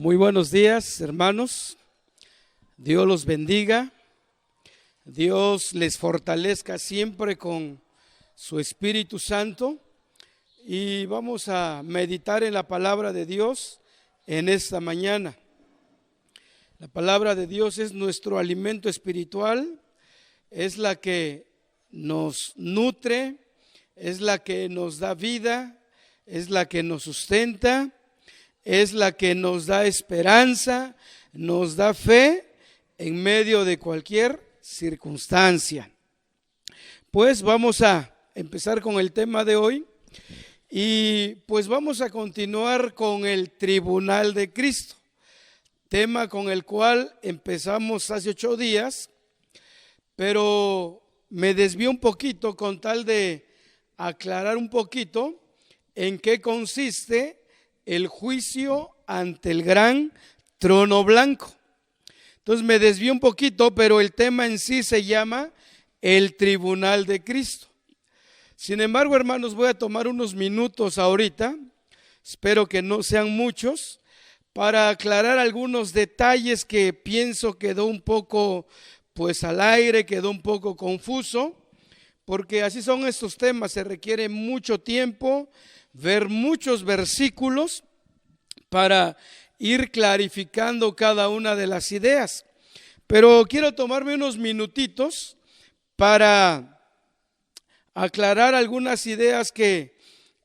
Muy buenos días, hermanos. Dios los bendiga. Dios les fortalezca siempre con su Espíritu Santo. Y vamos a meditar en la palabra de Dios en esta mañana. La palabra de Dios es nuestro alimento espiritual, es la que nos nutre, es la que nos da vida, es la que nos sustenta, es la que nos da esperanza, nos da fe en medio de cualquier circunstancia. Pues vamos a empezar con el tema de hoy y pues vamos a continuar con el Tribunal de Cristo, tema con el cual empezamos hace 8 días, pero me desvié un poquito con tal de aclarar un poquito en qué consiste el juicio ante el gran trono blanco. Entonces me desvié un poquito, pero el tema en sí se llama el Tribunal de Cristo. Sin embargo, hermanos, voy a tomar unos minutos ahorita, espero que no sean muchos, para aclarar algunos detalles que pienso quedó un poco pues al aire, quedó un poco confuso, porque así son estos temas, se requiere mucho tiempo, ver muchos versículos para ir clarificando cada una de las ideas. Pero quiero tomarme unos minutitos para aclarar algunas ideas que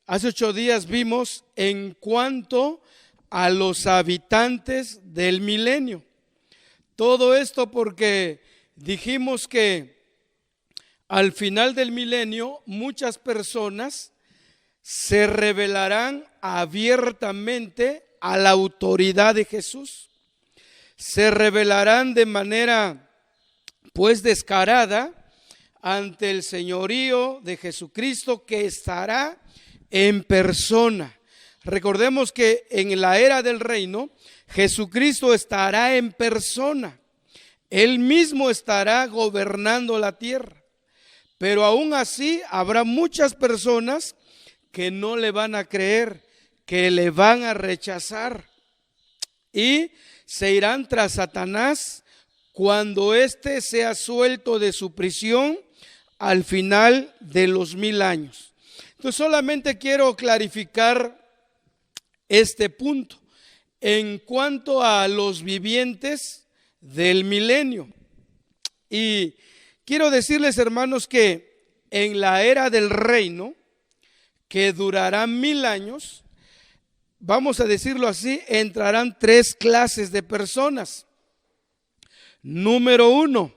hace 8 días vimos en cuanto a los habitantes del milenio. Todo esto porque dijimos que al final del milenio muchas personas se rebelarán abiertamente a la autoridad de Jesús. Se rebelarán de manera pues descarada ante el señorío de Jesucristo, que estará en persona. Recordemos que en la era del reino Jesucristo estará en persona. Él mismo estará gobernando la tierra. Pero aún así habrá muchas personas que no le van a creer, que le van a rechazar y se irán tras Satanás cuando éste sea suelto de su prisión al final de los 1000 años. Entonces solamente quiero clarificar este punto en cuanto a los vivientes del milenio. Y quiero decirles, hermanos, que en la era del reino, que durará 1000 años, vamos a decirlo así, entrarán 3 clases de personas. Número 1,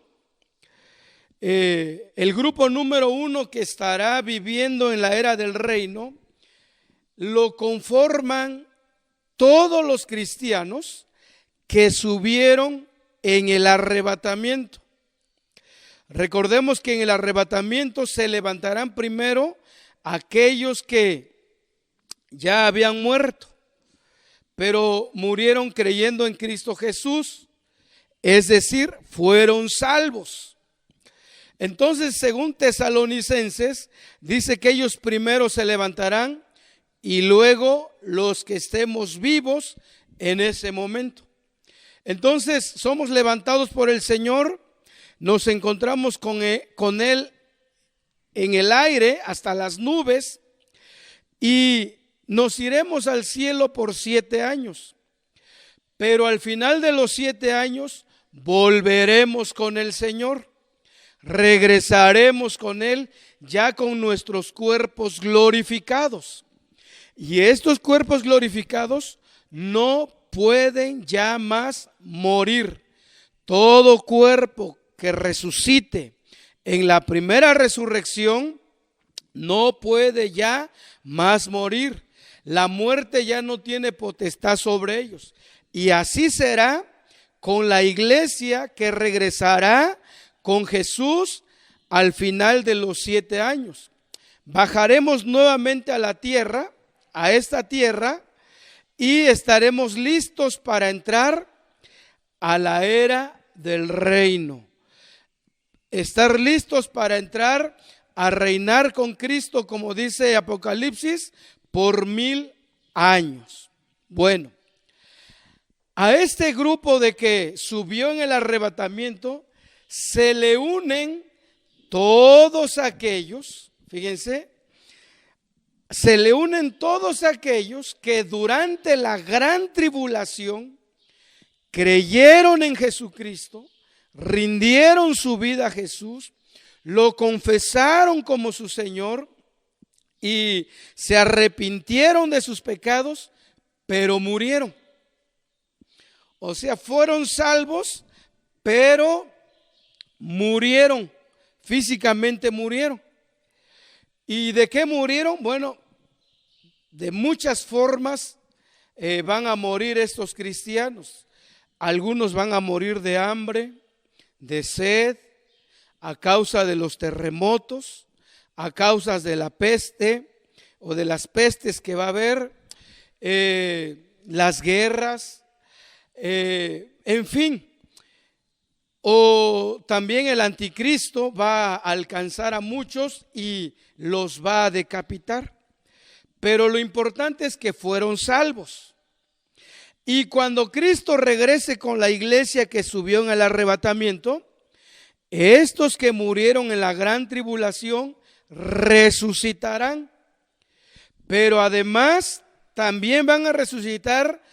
el grupo número 1 que estará viviendo en la era del reino, lo conforman todos los cristianos que subieron en el arrebatamiento. Recordemos que en el arrebatamiento se levantarán primero aquellos que ya habían muerto, pero murieron creyendo en Cristo Jesús, es decir, fueron salvos. Entonces, según Tesalonicenses, dice que ellos primero se levantarán y luego los que estemos vivos en ese momento. Entonces, somos levantados por el Señor, nos encontramos con Él en el aire hasta las nubes y nos iremos al cielo por 7 años. Pero al final de los 7 años volveremos con el Señor. Regresaremos con Él ya con nuestros cuerpos glorificados. Y estos cuerpos glorificados no pueden ya más morir. Todo cuerpo que resucite en la primera resurrección no puede ya más morir. La muerte ya no tiene potestad sobre ellos. Y así será con la iglesia que regresará con Jesús al final de los 7 años. Bajaremos nuevamente a la tierra, a esta tierra, y estaremos listos para entrar a la era del reino. Estar listos para entrar a reinar con Cristo, como dice Apocalipsis, por 1000 años. Bueno, A este grupo de que subió en el arrebatamiento se le unen todos aquellos, fíjense, se le unen todos aquellos que durante la gran tribulación creyeron en Jesucristo, rindieron su vida a Jesús, lo confesaron como su Señor y se arrepintieron de sus pecados, pero murieron. O sea, fueron salvos, pero murieron, físicamente murieron. ¿Y de qué murieron? Bueno, de muchas formas van a morir estos cristianos. Algunos van a morir de hambre, de sed, a causa de los terremotos, a causa de la peste o de las pestes que va a haber, las guerras, en fin. O también el anticristo va a alcanzar a muchos y los va a decapitar. Pero lo importante es que fueron salvos. Y cuando Cristo regrese con la iglesia que subió en el arrebatamiento, estos que murieron en la gran tribulación resucitarán. Pero además también van a resucitar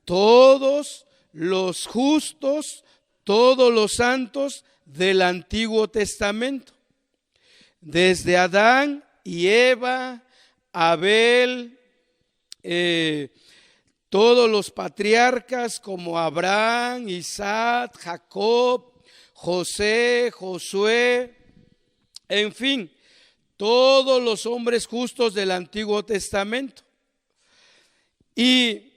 todos los justos, todos los santos del Antiguo Testamento. Desde Adán y Eva, Abel, todos los patriarcas como Abraham, Isaac, Jacob, José, Josué, en fin, todos los hombres justos del Antiguo Testamento. Y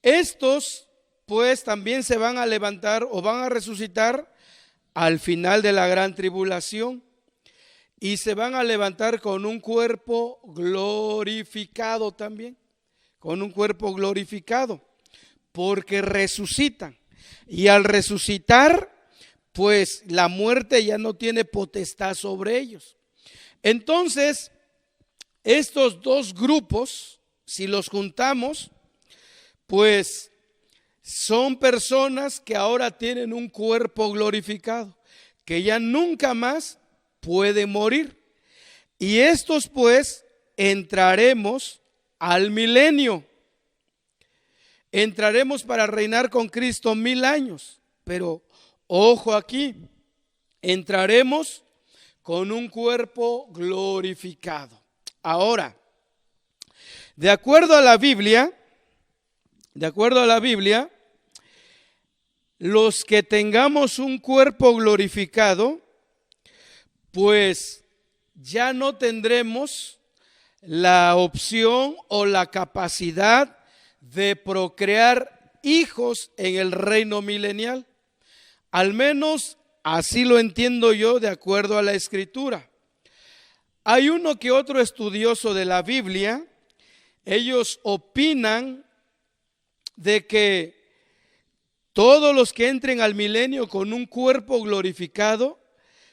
estos pues también se van a levantar o van a resucitar al final de la gran tribulación y se van a levantar con un cuerpo glorificado también, con un cuerpo glorificado, porque resucitan. Y al resucitar, pues la muerte ya no tiene potestad sobre ellos. Entonces, estos dos grupos, si los juntamos, pues son personas que ahora tienen un cuerpo glorificado, que ya nunca más pueden morir. Y estos pues entraremos al milenio. Entraremos para reinar con Cristo 1000 años. Pero ojo aquí, entraremos con un cuerpo glorificado. Ahora, de acuerdo a la Biblia, los que tengamos un cuerpo glorificado, pues ya no tendremos la opción o la capacidad de procrear hijos en el reino milenial. Al menos así lo entiendo yo de acuerdo a la Escritura. Hay uno que otro estudioso de la Biblia, ellos opinan de que todos los que entren al milenio con un cuerpo glorificado,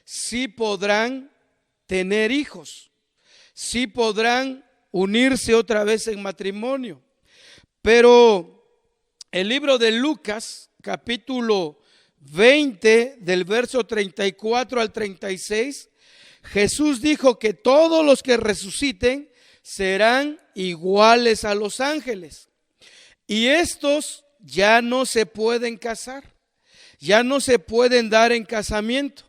sí podrán tener hijos, sí podrán unirse otra vez en matrimonio. Pero el libro de Lucas, capítulo 20, del verso 34 al 36, Jesús dijo que todos los que resuciten serán iguales a los ángeles. Y estos ya no se pueden casar, ya no se pueden dar en casamiento.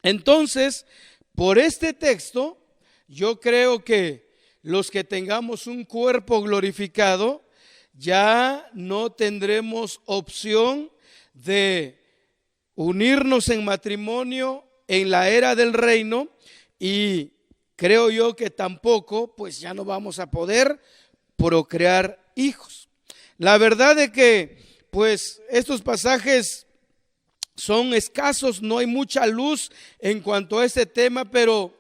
Entonces, por este texto, yo creo que los que tengamos un cuerpo glorificado, ya no tendremos opción de unirnos en matrimonio en la era del reino, y creo yo que tampoco, pues ya no vamos a poder procrear hijos. La verdad es que, pues, estos pasajes son escasos, no hay mucha luz en cuanto a este tema, pero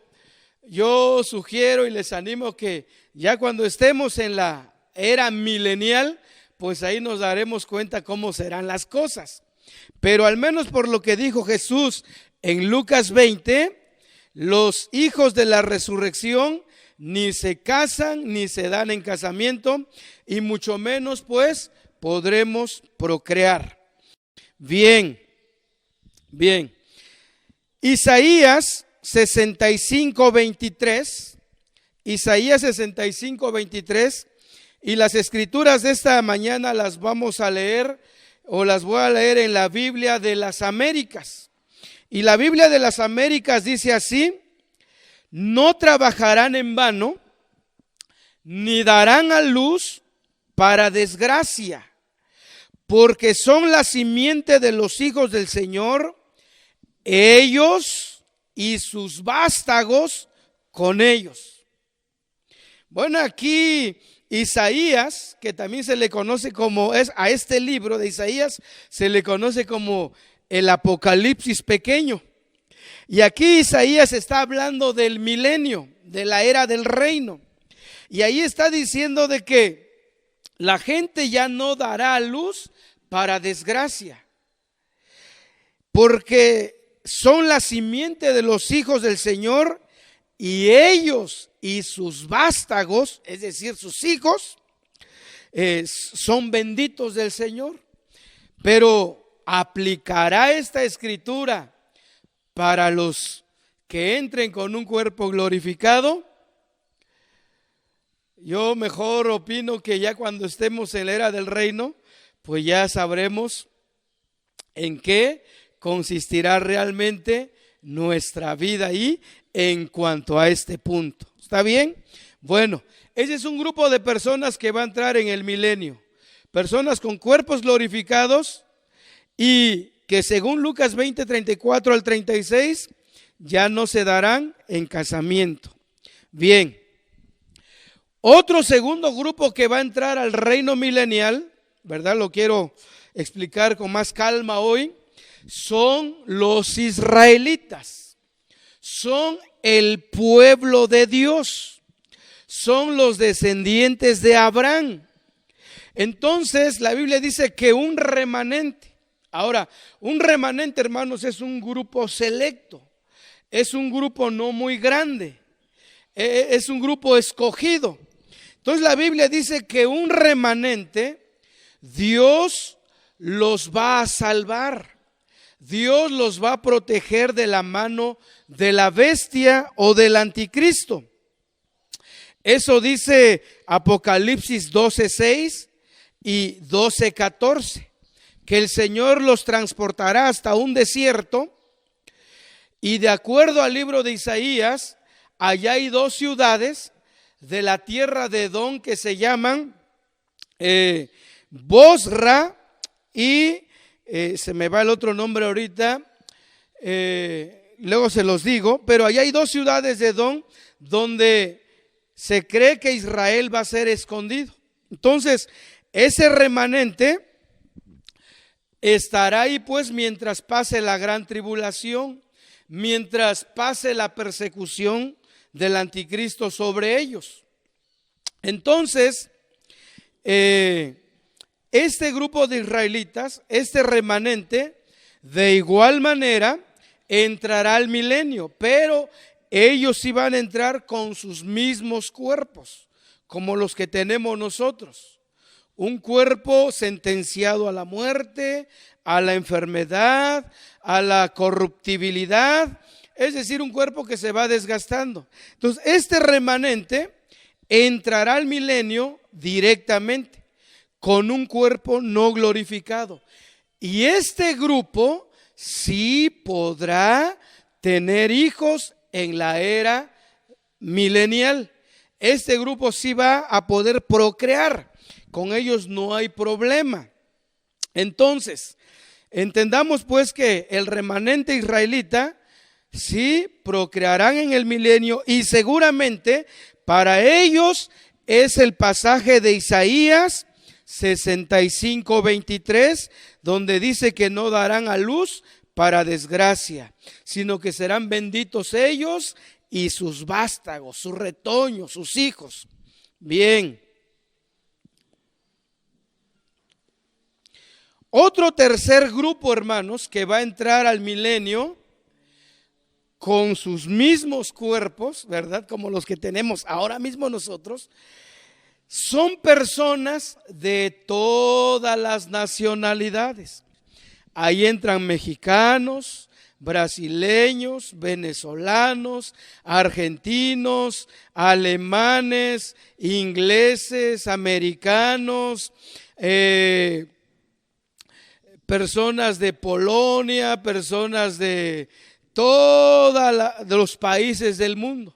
yo sugiero y les animo que ya cuando estemos en la era milenial, pues ahí nos daremos cuenta cómo serán las cosas. Pero al menos por lo que dijo Jesús en Lucas 20, los hijos de la resurrección ni se casan ni se dan en casamiento, y mucho menos pues podremos procrear. Bien. Isaías 65:23. Isaías 65:23. Y las escrituras de esta mañana las vamos a leer, o las voy a leer en la Biblia de las Américas. Y la Biblia de las Américas dice así: no trabajarán en vano, ni darán a luz para desgracia, porque son la simiente de los hijos del Señor, ellos y sus vástagos con ellos. Bueno, aquí Isaías, que también se le conoce como, a este libro de Isaías se le conoce como el Apocalipsis pequeño. Y aquí Isaías está hablando del milenio, de la era del reino. Y ahí está diciendo de que la gente ya no dará a luz para desgracia, porque son la simiente de los hijos del Señor, y ellos y sus vástagos, es decir, sus hijos, son benditos del Señor. Pero ¿aplicará esta escritura para los que entren con un cuerpo glorificado? Yo mejor opino que ya cuando estemos en la era del reino, pues ya sabremos en qué consistirá realmente nuestra vida ahí en cuanto a este punto. ¿Está bien? Bueno, ese es un grupo de personas que va a entrar en el milenio. Personas con cuerpos glorificados y que según Lucas 20:34 al 36 ya no se darán en casamiento. Bien. Otro segundo grupo que va a entrar al reino milenial, ¿verdad? Lo quiero explicar con más calma hoy. Son los israelitas. Son el pueblo de Dios. Son los descendientes de Abraham. Entonces la Biblia dice que un remanente. Ahora, un remanente, hermanos, es un grupo selecto. Es un grupo no muy grande. Es un grupo escogido. Entonces la Biblia dice que un remanente, Dios los va a salvar. Dios los va a proteger de la mano de la bestia o del anticristo. Eso dice Apocalipsis 12:6 y 12:14, que el Señor los transportará hasta un desierto. Y de acuerdo al libro de Isaías, allá hay dos ciudades de la tierra de Edom que se llaman Bosra y se me va el otro nombre ahorita, luego se los digo, pero allá hay dos ciudades de Edom donde se cree que Israel va a ser escondido. Entonces, ese remanente estará ahí pues mientras pase la gran tribulación, mientras pase la persecución del anticristo sobre ellos. Entonces, este grupo de israelitas, este remanente, de igual manera entrará al milenio, pero ellos sí van a entrar con sus mismos cuerpos, como los que tenemos nosotros. Un cuerpo sentenciado a la muerte, a la enfermedad, a la corruptibilidad, es decir, un cuerpo que se va desgastando. Entonces, este remanente entrará al milenio directamente con un cuerpo no glorificado. Y este grupo sí podrá tener hijos en la era milenial. Este grupo sí va a poder procrear. Con ellos no hay problema. Entonces, entendamos pues que el remanente israelita sí procrearán en el milenio, y seguramente para ellos es el pasaje de Isaías 65:23, donde dice que no darán a luz para desgracia, sino que serán benditos ellos y sus vástagos, sus retoños, sus hijos. Bien. Otro tercer grupo, hermanos, que va a entrar al milenio con sus mismos cuerpos, ¿verdad? Como los que tenemos ahora mismo nosotros, son personas de todas las nacionalidades. Ahí entran mexicanos, brasileños, venezolanos, argentinos, alemanes, ingleses, americanos, personas de Polonia, personas de todos los países del mundo.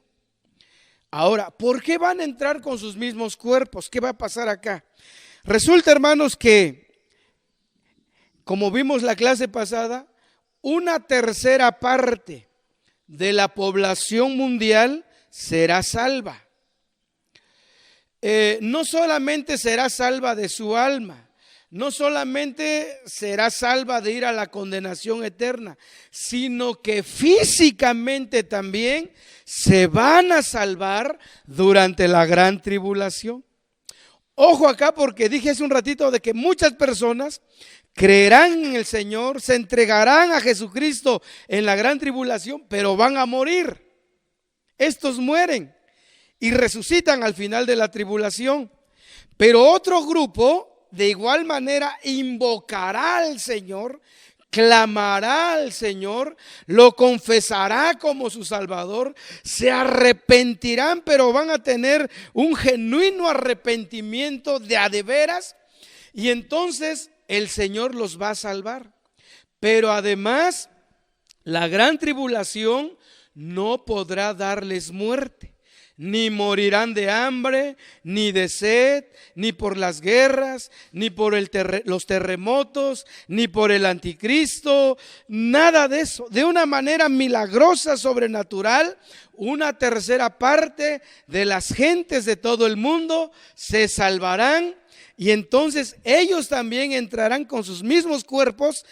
Ahora, ¿por qué van a entrar con sus mismos cuerpos? ¿Qué va a pasar acá? Resulta, hermanos, que, como vimos la clase pasada, una tercera parte de la población mundial será salva. No solamente será salva de su alma, no solamente será salva de ir a la condenación eterna, sino que físicamente también se van a salvar durante la gran tribulación. Ojo acá, porque dije hace un ratito de que muchas personas creerán en el Señor, se entregarán a Jesucristo en la gran tribulación, pero van a morir. Estos mueren y resucitan al final de la tribulación. Pero otro grupo de igual manera invocará al Señor, clamará al Señor, lo confesará como su Salvador, se arrepentirán, pero van a tener un genuino arrepentimiento de a de veras, y entonces el Señor los va a salvar. Pero además, la gran tribulación no podrá darles muerte. Ni morirán de hambre, ni de sed, ni por las guerras, ni por los terremotos, ni por el anticristo, nada de eso. De una manera milagrosa, sobrenatural, una tercera parte de las gentes de todo el mundo se salvarán, y entonces ellos también entrarán con sus mismos cuerpos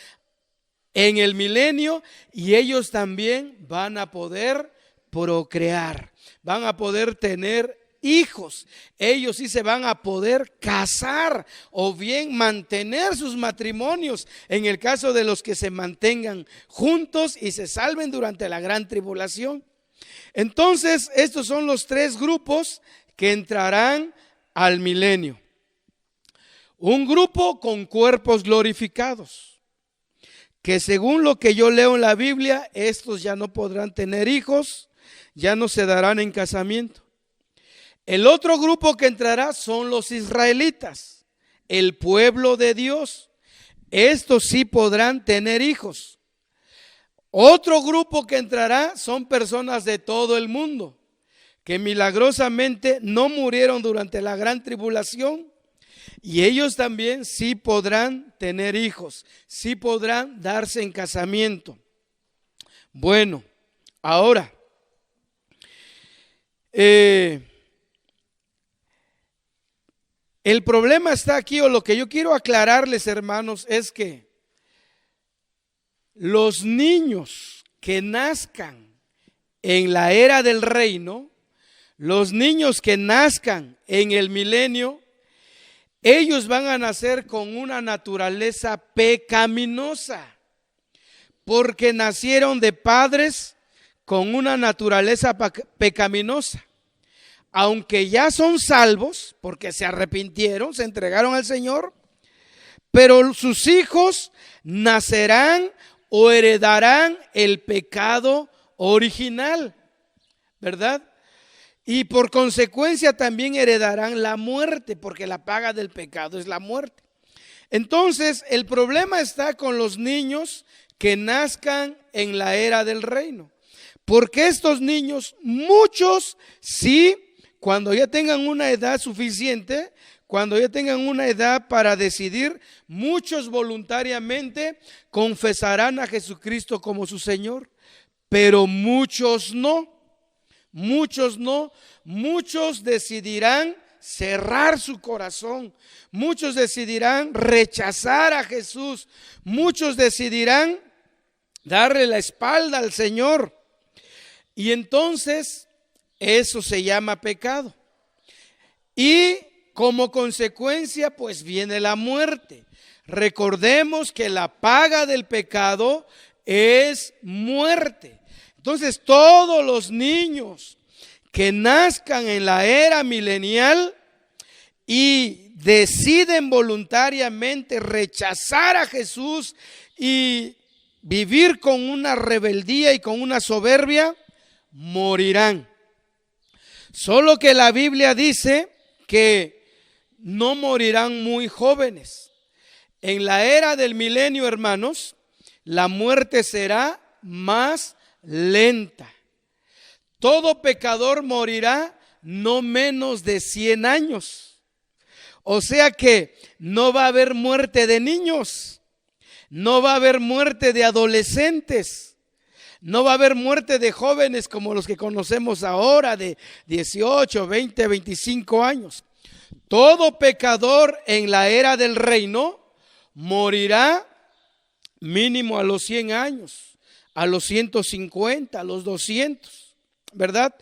en el milenio, y ellos también van a poder procrear, van a poder tener hijos. Ellos sí se van a poder casar o bien mantener sus matrimonios en el caso de los que se mantengan juntos y se salven durante la gran tribulación. Entonces, estos son los tres grupos que entrarán al milenio. Un grupo con cuerpos glorificados, que según lo que yo leo en la Biblia, estos ya no podrán tener hijos, ya no se darán en casamiento. El otro grupo que entrará son los israelitas, el pueblo de Dios. Estos sí podrán tener hijos. Otro grupo que entrará son personas de todo el mundo, que milagrosamente no murieron durante la gran tribulación, y ellos también sí podrán tener hijos, sí podrán darse en casamiento. Bueno, ahora, el problema está aquí, o lo que yo quiero aclararles, hermanos, es que los niños que nazcan en la era del reino, los niños que nazcan en el milenio, ellos van a nacer con una naturaleza pecaminosa, porque nacieron de padres con una naturaleza pecaminosa. Aunque ya son salvos, porque se arrepintieron, se entregaron al Señor, pero sus hijos nacerán o heredarán el pecado original, ¿verdad? Y por consecuencia también heredarán la muerte, porque la paga del pecado es la muerte. Entonces, el problema está con los niños que nazcan en la era del reino, porque estos niños, muchos sí, cuando ya tengan una edad suficiente, cuando ya tengan una edad para decidir, muchos voluntariamente confesarán a Jesucristo como su Señor, pero muchos no. Muchos no, muchos decidirán cerrar su corazón, muchos decidirán rechazar a Jesús, muchos decidirán darle la espalda al Señor, y entonces eso se llama pecado, y como consecuencia pues viene la muerte. Recordemos que la paga del pecado es muerte. Entonces, todos los niños que nazcan en la era milenial, y deciden voluntariamente rechazar a Jesús y vivir con una rebeldía y con una soberbia, morirán. Solo que la Biblia dice que no morirán muy jóvenes. En la era del milenio, hermanos, la muerte será más lenta. Todo pecador morirá no menos de 100 años. O sea que no va a haber muerte de niños, no va a haber muerte de adolescentes, no va a haber muerte de jóvenes como los que conocemos ahora, de 18, 20, 25 años. Todo pecador en la era del reino morirá mínimo a los 100 años, a los 150, a los 200, ¿verdad?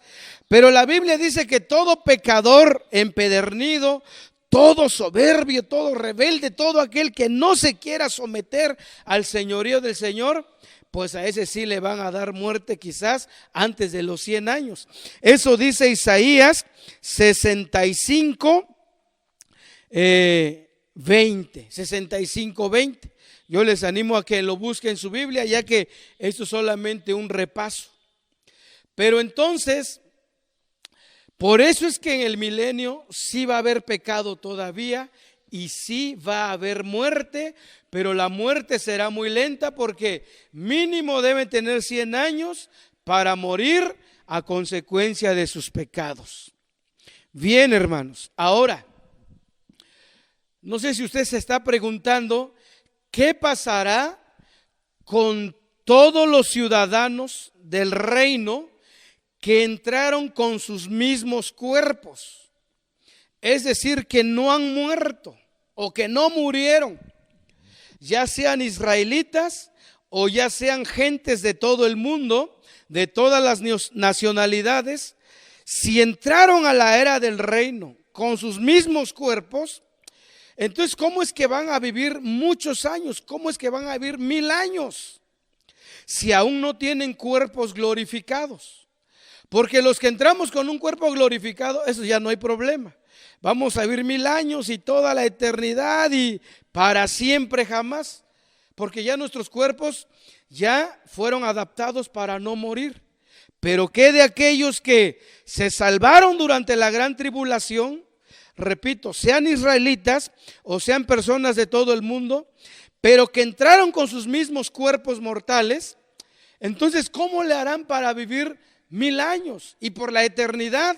Pero la Biblia dice que todo pecador empedernido, todo soberbio, todo rebelde, todo aquel que no se quiera someter al señorío del Señor, pues a ese sí le van a dar muerte quizás antes de los 100 años. Eso dice Isaías 65, 20. Yo les animo a que lo busquen en su Biblia, ya que esto es solamente un repaso. Pero entonces, por eso es que en el milenio sí va a haber pecado todavía y sí va a haber muerte, pero la muerte será muy lenta porque mínimo deben tener 100 años para morir a consecuencia de sus pecados. Bien, hermanos, ahora, no sé si usted se está preguntando, ¿qué pasará con todos los ciudadanos del reino que entraron con sus mismos cuerpos? Es decir, que no han muerto o que no murieron, ya sean israelitas o ya sean gentes de todo el mundo, de todas las nacionalidades. Si entraron a la era del reino con sus mismos cuerpos, entonces ¿cómo es que van a vivir muchos años? ¿Cómo es que van a vivir 1000 años si aún no tienen cuerpos glorificados? Porque los que entramos con un cuerpo glorificado, eso ya no hay problema. Vamos a vivir 1000 años y toda la eternidad y para siempre jamás. Porque ya nuestros cuerpos ya fueron adaptados para no morir. Pero ¿qué de aquellos que se salvaron durante la gran tribulación? Repito, sean israelitas o sean personas de todo el mundo, pero que entraron con sus mismos cuerpos mortales. Entonces, ¿cómo le harán para vivir 1000 años y por la eternidad?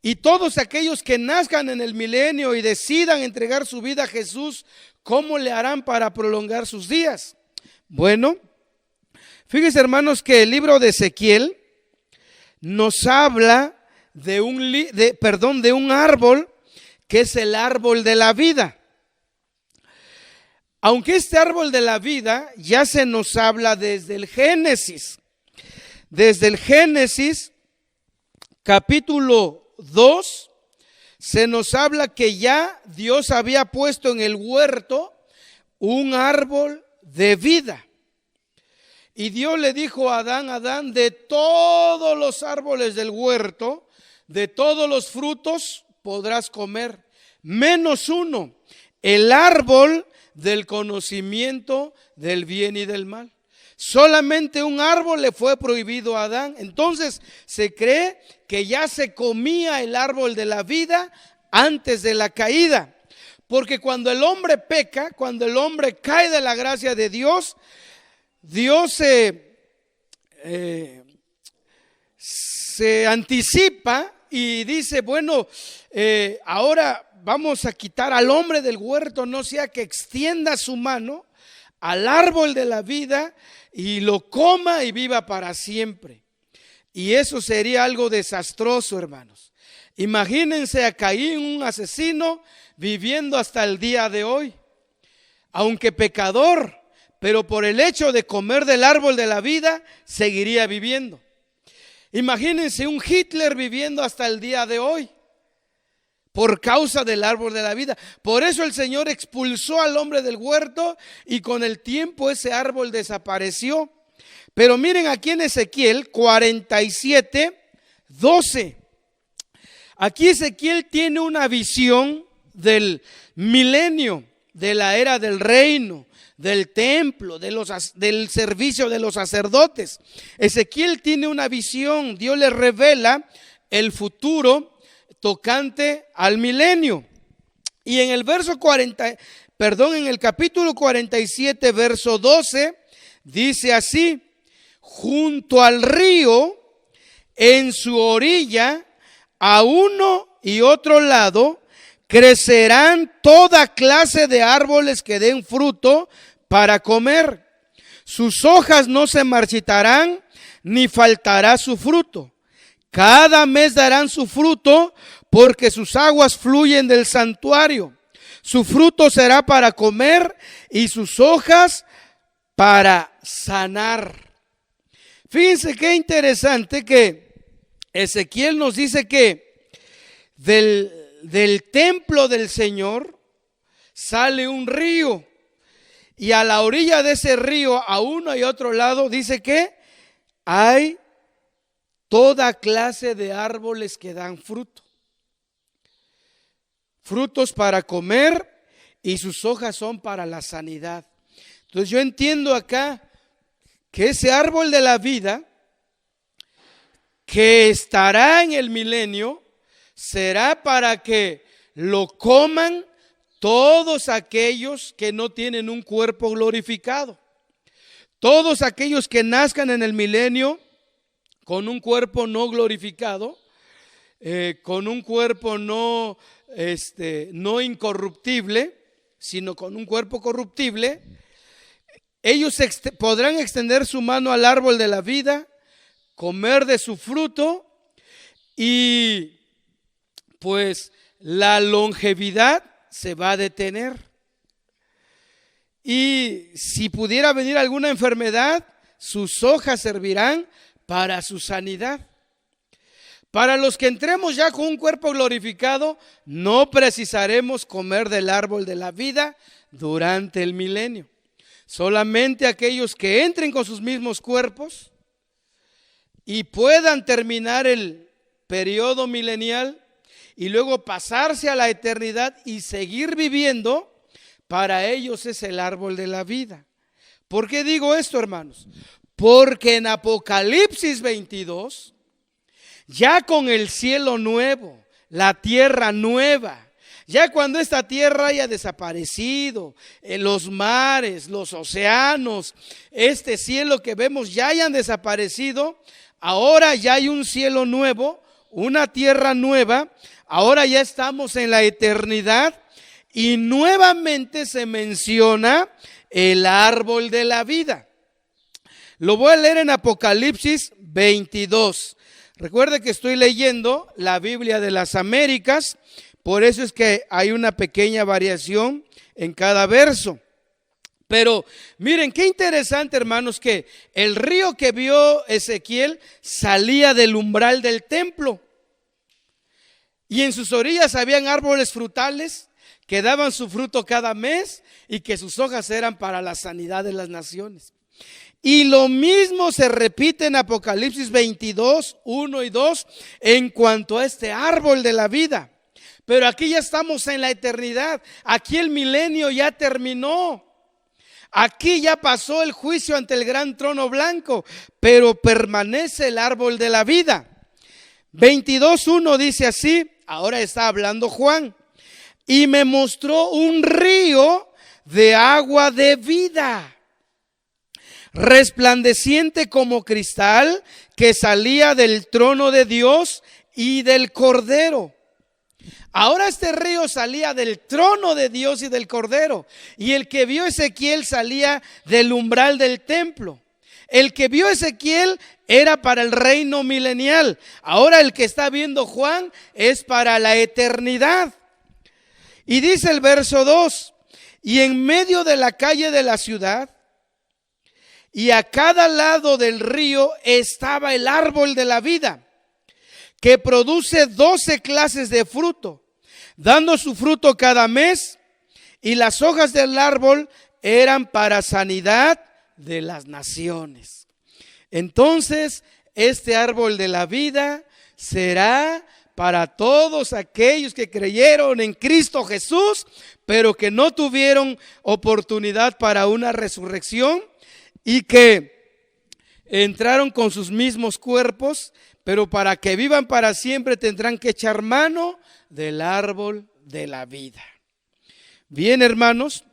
Y todos aquellos que nazcan en el milenio y decidan entregar su vida a Jesús, ¿cómo le harán para prolongar sus días? Bueno, fíjense, hermanos, que el libro de Ezequiel nos habla de un árbol que es el árbol de la vida. Aunque este árbol de la vida ya se nos habla desde el Génesis. Desde el Génesis capítulo 2 se nos habla que ya Dios había puesto en el huerto un árbol de vida. Y Dios le dijo a Adán, de todos los árboles del huerto, de todos los frutos podrás comer, menos uno, el árbol del conocimiento del bien y del mal. Solamente un árbol le fue prohibido a Adán. Entonces se cree que ya se comía el árbol de la vida antes de la caída. Porque cuando el hombre peca, cuando el hombre cae de la gracia de Dios, Dios se anticipa y dice, bueno, ahora vamos a quitar al hombre del huerto, no sea que extienda su mano al árbol de la vida y lo coma y viva para siempre. Y eso sería algo desastroso, hermanos. Imagínense a Caín, un asesino, viviendo hasta el día de hoy, aunque pecador, pero por el hecho de comer del árbol de la vida, seguiría viviendo. Imagínense un Hitler viviendo hasta el día de hoy, por causa del árbol de la vida. Por eso el Señor expulsó al hombre del huerto y con el tiempo ese árbol desapareció. Pero miren aquí en Ezequiel 47, 12. Aquí Ezequiel tiene una visión del milenio, de la era del reino, del templo, del servicio de los sacerdotes. Ezequiel tiene una visión, Dios le revela el futuro tocante al milenio. Y en el en el capítulo 47, verso 12, dice así: junto al río, en su orilla, a uno y otro lado, crecerán toda clase de árboles que den fruto para comer. Sus hojas no se marchitarán, ni faltará su fruto. Cada mes darán su fruto, porque sus aguas fluyen del santuario. Su fruto será para comer y sus hojas para sanar. Fíjense qué interesante que Ezequiel nos dice que del templo del Señor sale un río, y a la orilla de ese río, a uno y otro lado, dice que hay toda clase de árboles que dan fruto, frutos para comer, y sus hojas son para la sanidad. Entonces yo entiendo acá que ese árbol de la vida que estará en el milenio será para que lo coman todos aquellos que no tienen un cuerpo glorificado. Todos aquellos que nazcan en el milenio con un cuerpo no glorificado, con un cuerpo no incorruptible, sino con un cuerpo corruptible, ellos podrán extender su mano al árbol de la vida, comer de su fruto, y pues la longevidad se va a detener. Y si pudiera venir alguna enfermedad, sus hojas servirán para su sanidad. Para los que entremos ya con un cuerpo glorificado, no precisaremos comer del árbol de la vida durante el milenio. Solamente aquellos que entren con sus mismos cuerpos y puedan terminar el periodo milenial y luego pasarse a la eternidad y seguir viviendo, para ellos es el árbol de la vida. ¿Por qué digo esto, hermanos? Porque en Apocalipsis 22, ya con el cielo nuevo, la tierra nueva, ya cuando esta tierra haya desaparecido, los mares, los océanos, este cielo que vemos ya hayan desaparecido, ahora ya hay un cielo nuevo, una tierra nueva, ahora ya estamos en la eternidad, y nuevamente se menciona el árbol de la vida. Lo voy a leer en Apocalipsis 22. Recuerde que estoy leyendo la Biblia de las Américas, por eso es que hay una pequeña variación en cada verso. Pero miren qué interesante, hermanos, que el río que vio Ezequiel salía del umbral del templo, y en sus orillas habían árboles frutales que daban su fruto cada mes, y que sus hojas eran para la sanidad de las naciones. Y lo mismo se repite en Apocalipsis 22, 1 y 2 en cuanto a este árbol de la vida. Pero aquí ya estamos en la eternidad, aquí el milenio ya terminó, aquí ya pasó el juicio ante el gran trono blanco, pero permanece el árbol de la vida. 22:1 dice así, ahora está hablando Juan: y me mostró un río de agua de vida, resplandeciente como cristal, que salía del trono de Dios y del Cordero. Ahora este río salía del trono de Dios y del Cordero, y el que vio Ezequiel salía del umbral del templo. El que vio Ezequiel era para el reino milenial. Ahora el que está viendo Juan es para la eternidad. Y dice el verso 2: y en medio de la calle de la ciudad y a cada lado del río estaba el árbol de la vida, que produce 12 clases de fruto, dando su fruto cada mes, y las hojas del árbol eran para sanidad de las naciones. Entonces, este árbol de la vida será para todos aquellos que creyeron en Cristo Jesús, pero que no tuvieron oportunidad para una resurrección y que entraron con sus mismos cuerpos, pero para que vivan para siempre tendrán que echar mano del árbol de la vida. Bien, hermanos,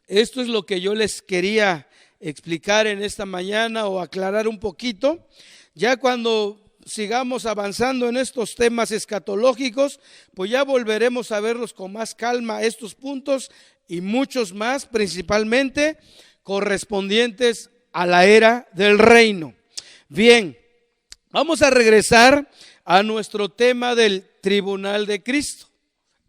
esto es lo que yo les quería explicar en esta mañana o aclarar un poquito. Ya cuando sigamos avanzando en estos temas escatológicos, pues ya volveremos a verlos con más calma, estos puntos y muchos más, principalmente correspondientes a la era del reino. Bien, vamos a regresar a nuestro tema del tribunal de Cristo.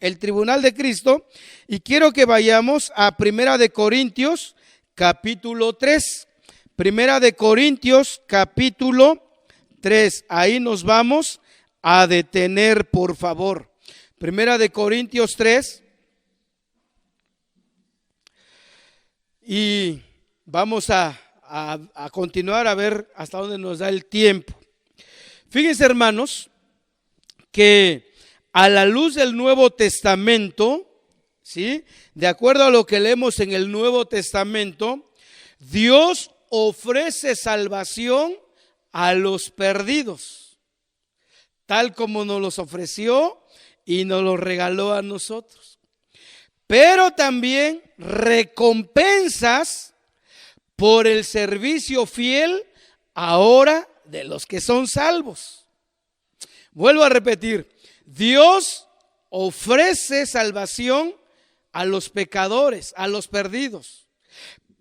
El tribunal de Cristo, y quiero que vayamos a Primera de Corintios capítulo 3. Primera de Corintios capítulo 3. Ahí nos vamos a detener, por favor. Primera de Corintios 3. Y vamos a continuar a ver hasta dónde nos da el tiempo. Fíjense, hermanos, que a la luz del Nuevo Testamento, ¿sí?, de acuerdo a lo que leemos en el Nuevo Testamento, Dios ofrece salvación a los perdidos, tal como nos los ofreció y nos los regaló a nosotros. Pero también recompensas por el servicio fiel ahora de los que son salvos. Vuelvo a repetir, Dios ofrece salvación a los pecadores, a los perdidos,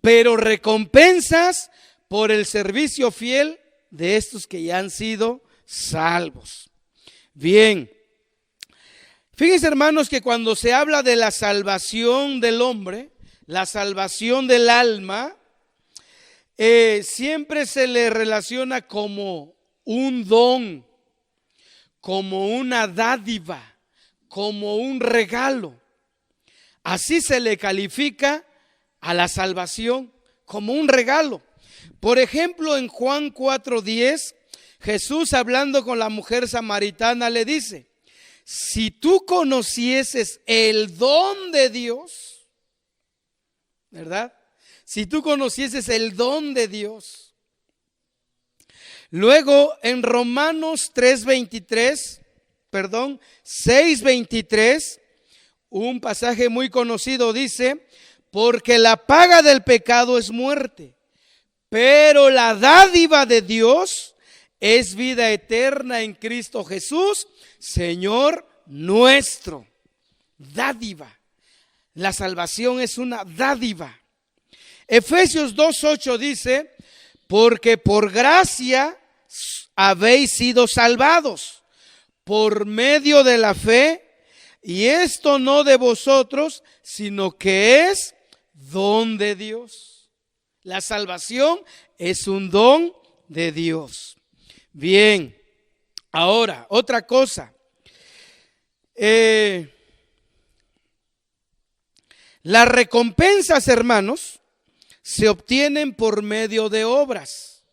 pero recompensas por el servicio fiel de estos que ya han sido salvos. Bien, fíjense, hermanos, que cuando se habla de la salvación del hombre, la salvación del alma, siempre se le relaciona como un don, como una dádiva, como un regalo. Así se le califica a la salvación, como un regalo. Por ejemplo, en Juan 4:10, Jesús, hablando con la mujer samaritana, le dice: si tú conocieses el don de Dios, ¿verdad? Si tú conocieses el don de Dios. Luego en Romanos 6:23, un pasaje muy conocido, dice: porque la paga del pecado es muerte, pero la dádiva de Dios es vida eterna en Cristo Jesús, Señor nuestro. Dádiva. La salvación es una dádiva. Efesios 2:8 dice: porque por gracia habéis sido salvados por medio de la fe, y esto no de vosotros, sino que es don de Dios. La salvación es un don de Dios. Bien, ahora, otra cosa. Las recompensas, hermanos, se obtienen por medio de obras.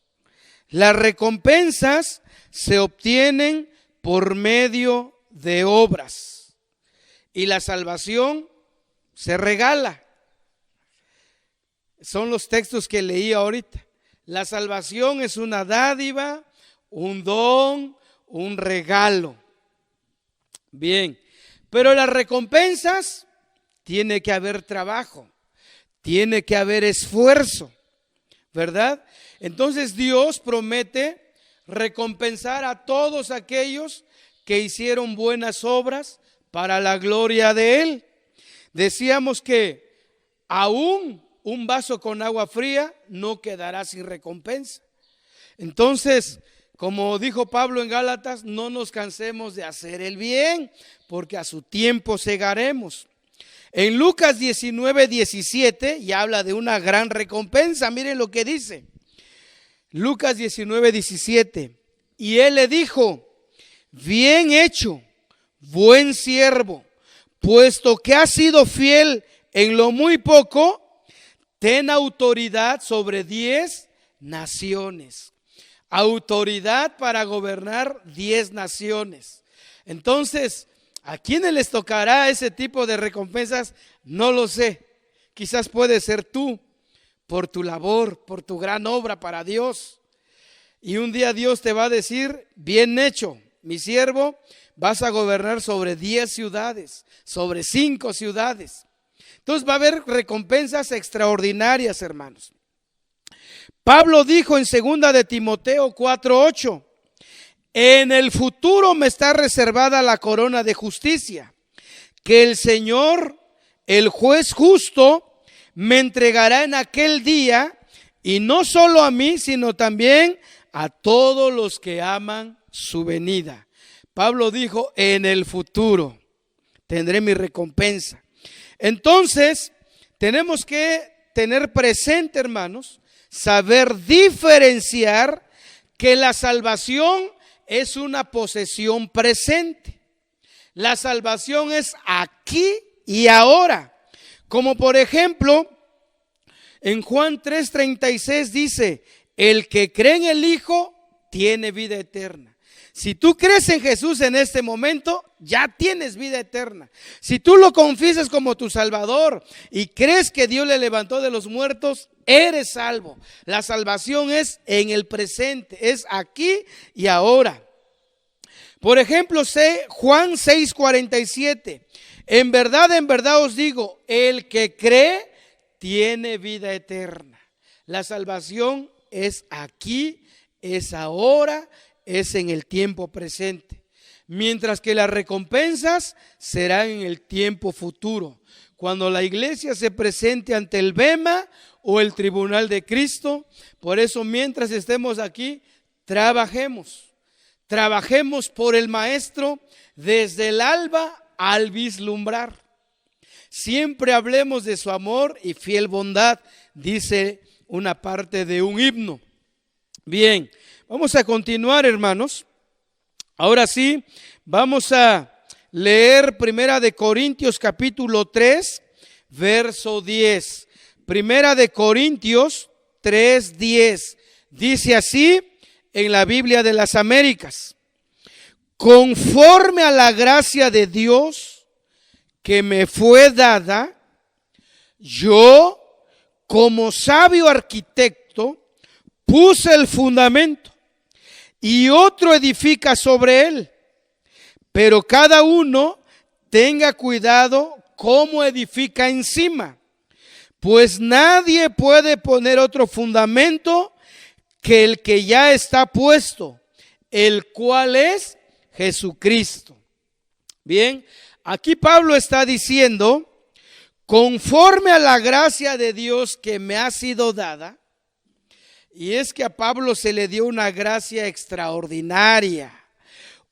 Las recompensas se obtienen por medio de obras. Y la salvación se regala. Son los textos que leí ahorita. La salvación es una dádiva, un don, un regalo. Bien, pero las recompensas, tiene que haber trabajo, tiene que haber esfuerzo, ¿verdad? Entonces Dios promete recompensar a todos aquellos que hicieron buenas obras para la gloria de Él. Decíamos que aún un vaso con agua fría no quedará sin recompensa. Entonces, como dijo Pablo en Gálatas, no nos cansemos de hacer el bien, porque a su tiempo segaremos. En Lucas 19:17 ya habla de una gran recompensa. Miren lo que dice. Lucas 19:17. Y él le dijo: bien hecho, buen siervo, puesto que has sido fiel en lo muy poco, ten autoridad sobre 10 naciones. Autoridad para gobernar 10 naciones. Entonces, ¿a quiénes les tocará ese tipo de recompensas? No lo sé. Quizás puede ser tú, por tu labor, por tu gran obra para Dios. Y un día Dios te va a decir, bien hecho, mi siervo, vas a gobernar sobre 10 ciudades, sobre 5 ciudades. Entonces va a haber recompensas extraordinarias, hermanos. Pablo dijo en 2 de Timoteo 4:8, en el futuro me está reservada la corona de justicia, que el Señor, el juez justo, me entregará en aquel día, y no solo a mí, sino también a todos los que aman su venida. Pablo dijo, en el futuro tendré mi recompensa. Entonces, tenemos que tener presente, hermanos, saber diferenciar que la salvación es una posesión presente. La salvación es aquí y ahora. Como por ejemplo, en Juan 3:36 dice, el que cree en el Hijo tiene vida eterna. Si tú crees en Jesús en este momento, ya tienes vida eterna. Si tú lo confiesas como tu Salvador y crees que Dios le levantó de los muertos, eres salvo. La salvación es en el presente, es aquí y ahora. Por ejemplo, Juan 6:47. En verdad os digo, el que cree tiene vida eterna. La salvación es aquí, es ahora, es en el tiempo presente. Mientras que las recompensas serán en el tiempo futuro. Cuando la iglesia se presente ante el bema o el tribunal de Cristo. Por eso, mientras estemos aquí, trabajemos por el Maestro desde el alba al vislumbrar. Siempre hablemos de su amor y fiel bondad, dice una parte de un himno. Bien, vamos a continuar, hermanos. Ahora sí, vamos a leer 1 de Corintios capítulo 3, verso 10. 1 de Corintios 3:10. Dice así en la Biblia de las Américas: conforme a la gracia de Dios que me fue dada, yo, como sabio arquitecto, puse el fundamento y otro edifica sobre él. Pero cada uno tenga cuidado cómo edifica encima, pues nadie puede poner otro fundamento que el que ya está puesto, el cual es Jesucristo. Bien, aquí Pablo está diciendo, conforme a la gracia de Dios que me ha sido dada. Y es que a Pablo se le dio una gracia extraordinaria,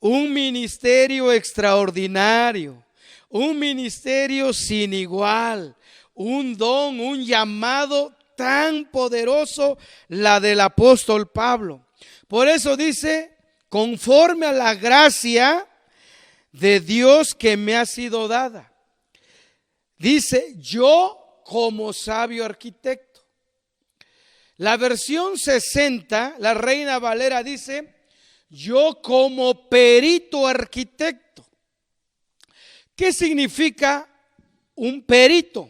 un ministerio extraordinario, un ministerio sin igual, un don, un llamado tan poderoso, la del apóstol Pablo. Por eso dice, conforme a la gracia de Dios que me ha sido dada. Dice, yo como sabio arquitecto. La versión 60, la Reina Valera dice, yo como perito arquitecto. ¿Qué significa un perito?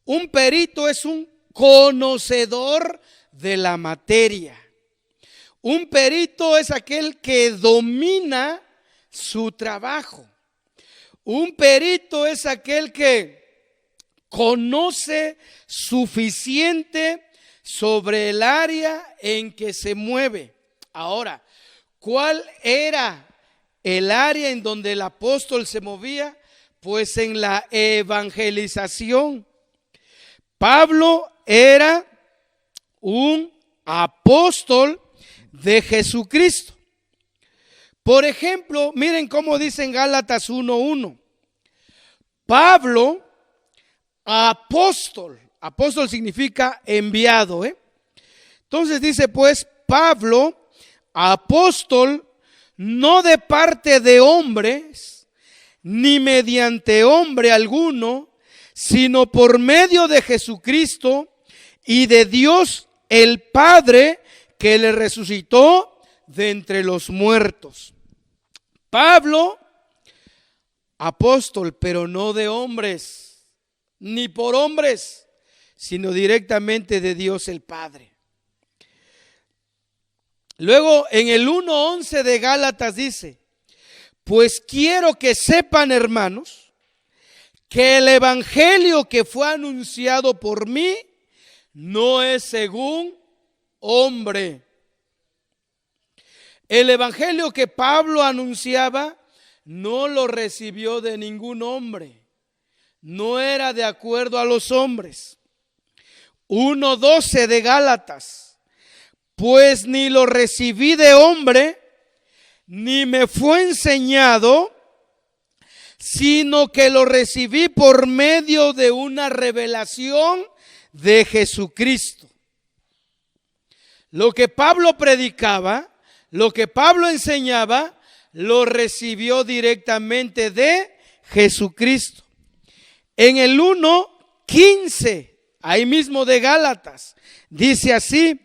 Un perito es un conocedor de la materia. Un perito es aquel que domina su trabajo. Un perito es aquel que conoce suficiente sobre el área en que se mueve. Ahora, ¿cuál era el área en donde el apóstol se movía? Pues en la evangelización. Pablo era un apóstol de Jesucristo. Por ejemplo, miren cómo dice en Gálatas 1:1. Pablo, apóstol. Apóstol significa enviado. Entonces dice pues, Pablo, apóstol, no de parte de hombres, ni mediante hombre alguno, sino por medio de Jesucristo y de Dios el Padre, que le resucitó de entre los muertos. Pablo apóstol, pero no de hombres, ni por hombres, sino directamente de Dios el Padre. Luego en el 1:11 de Gálatas dice: pues quiero que sepan, hermanos, que el evangelio que fue anunciado por mí no es según hombre. El evangelio que Pablo anunciaba no lo recibió de ningún hombre, no era de acuerdo a los hombres. 1:12 de Gálatas: pues ni lo recibí de hombre, ni me fue enseñado, sino que lo recibí por medio de una revelación de Jesucristo. Lo que Pablo predicaba, lo que Pablo enseñaba, lo recibió directamente de Jesucristo. En el 1:15, ahí mismo de Gálatas, dice así: